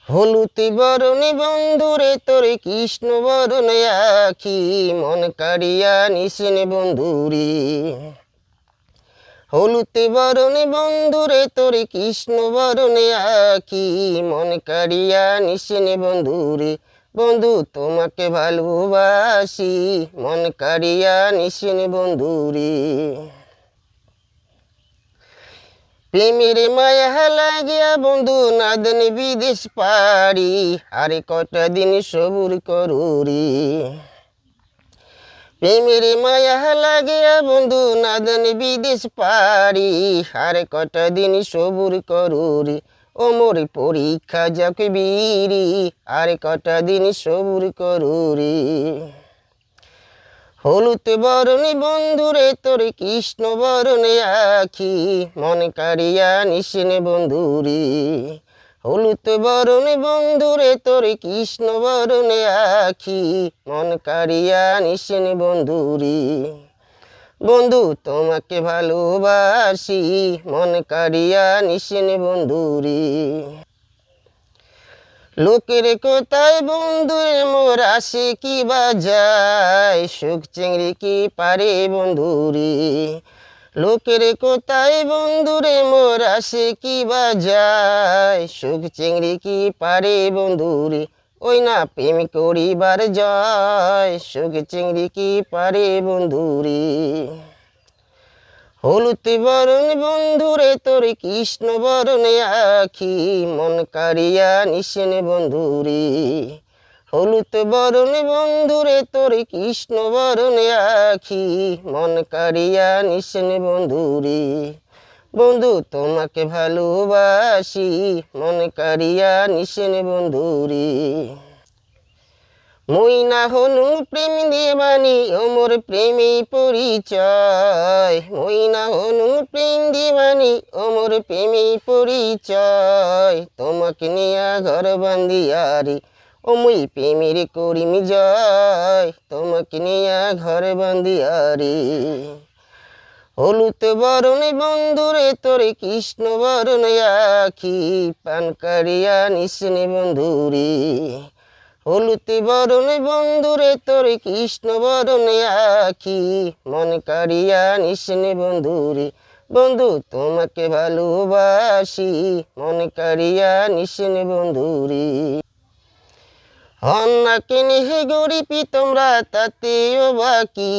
হলুতি বরণে বন্ধুরে তোরে কৃষ্ণ বরণে আখি মন কাড়িয়া নিশিনে বন্ধুরি। হলুতি বরণে বন্ধুরে তোরে কৃষ্ণ বরণে আখি মন কাড়িয়া নিশিনে বন্ধুরি। বন্ধু তোমাকে ভালোবাসি মন কাড়িয়া নিশিনে বন্ধুরি। প্রেমের মায়া লাগিয়া বন্ধু নাদনে বিদেশ পাড়ি আরে কটা দিন সবুর করুরি। প্রেমের মায়া লাগিয়া বন্ধু নাদনে বিদেশ পাড়ি আরে কটা দিন সবুর করুরি। ও মোর পরীক্ষা যাকে বীরি আরে কটা দিন সবুর করুরি। হলুদ বরণে বন্ধুরে তোরে কৃষ্ণ বরণে আখি মন কাড়িয়া নিশিনে বন্ধুরি। হলুদ বরণে বন্ধুরে তোরে কৃষ্ণ বরণে আখি মন কাড়িয়া নিশিনে বন্ধুরি। বন্ধু তোমাকে ভালোবাসি মন কাড়িয়া নিশিনে বন্ধুরি। লোকের কোথায় বন্ধুরে মোর আসে কি বাজায় সুখ চিংড়ি কি পারে বন্ধুরি। লোকের কোথায় বন্ধুরে মোর আসে কি বাজায় সুখ চিংড়ি কি পারে বন্ধুরি। ওই না প্রেম করিবার জয় সুখ চিংড়ি কি পারে বন্ধুরি। হলুদ বরণ বন্ধুরে তোরে কৃষ্ণ বরণে আখি মন কাড়িয়া নিশিনে বন্ধুরি। হলুদ বরণ বন্ধুরে তোরে কৃষ্ণ বরণে আখি মন কাড়িয়া নিশিনে বন্ধুরি। বন্ধু তোমাকে ভালোবাসি মন কাড়িয়া নিশিনে বন্ধুরি। মুই না হনু প্রেম দিবানি ওমর প্রেমে পরিচয়। মুই না হনু প্রেম দিবানি ওমর প্রেমে পরিচয়। তোমাকে নিয়া ঘর বান্দিয়ারি ও মুই প্রেমের করিমি জয়। তোমাকে নিয়া ঘর বান্দিয়ারি। হলুদ বরণে বন্ধুরে তোরে কৃষ্ণ বরণে আখি পান কাড়িয়া নিশিনে বন্ধুরি। হলুদ বরণে বন্ধুরে তোরে কৃষ্ণ বরণে আখি মন কাড়িয়া নিশিনে বন্ধুরি। বন্ধু তোমাকে ভালোবাসি মন কাড়িয়া নিশিনে বন্ধুরি। হন্নাকে নিহে গরিবি তোমরা তাতেও বাকি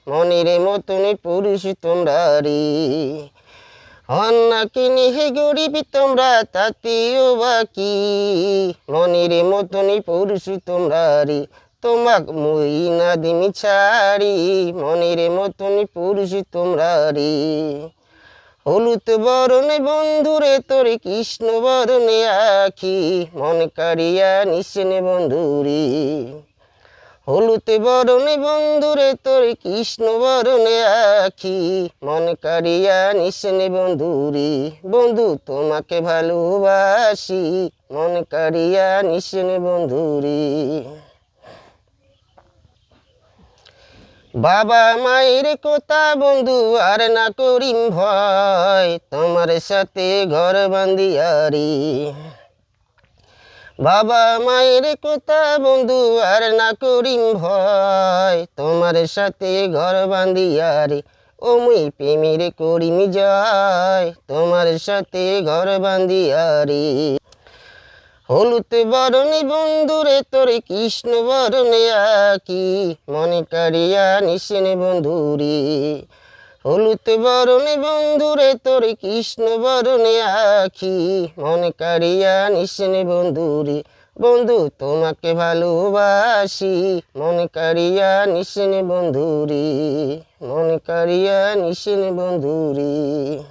মনের মতন পুরুষ তোমরা রে। হন্নাকে নিহে গরিবি তোমরা তাতেও বাকি মনের মতনই পুরুষ তোমরা রে। তোমাক মই না দিমি ছাড়ি মনের মতনই পুরুষ তোমরা রে। হলুদ বরণে বন্ধুরে তোরে কৃষ্ণ বরণে আখি মন কাড়িয়া নিশিনে বন্ধুরি। হলুদ বরণে বন্ধুরে তোরে কৃষ্ণ বরণে আখি মন কাড়িয়া নিশিনে বন্ধুরি। বন্ধু তোমাকে ভালোবাসি মন কাড়িয়া নিশিনে বন্ধুরি। বাবা মায়ের কথা বন্ধু আর না করিম ভয় তোমার সাথে ঘর বান্দিয়ারি। বাবা মায়ের কথা বন্ধু আর না করিম ভয় তোমার সাথে ঘর বান্দিয়ারি। ও মুই প্রেমের করিমি জয় তোমার সাথে ঘর বান্দিয়ারি। হলুদ বরণে বন্ধুরে তোরে কৃষ্ণ বরণে আখি মন কাড়িয়া নিশিনে বন্ধুরি। হলুদ বরণে বন্ধুরে তোরে কৃষ্ণ বরণে আখি মন কাড়িয়া নিশিনে বন্ধুরি। বন্ধু তোমাকে ভালোবাসি মন কাড়িয়া নিশিনে বন্ধুরি। মন কাড়িয়া নিশিনে বন্ধুরি।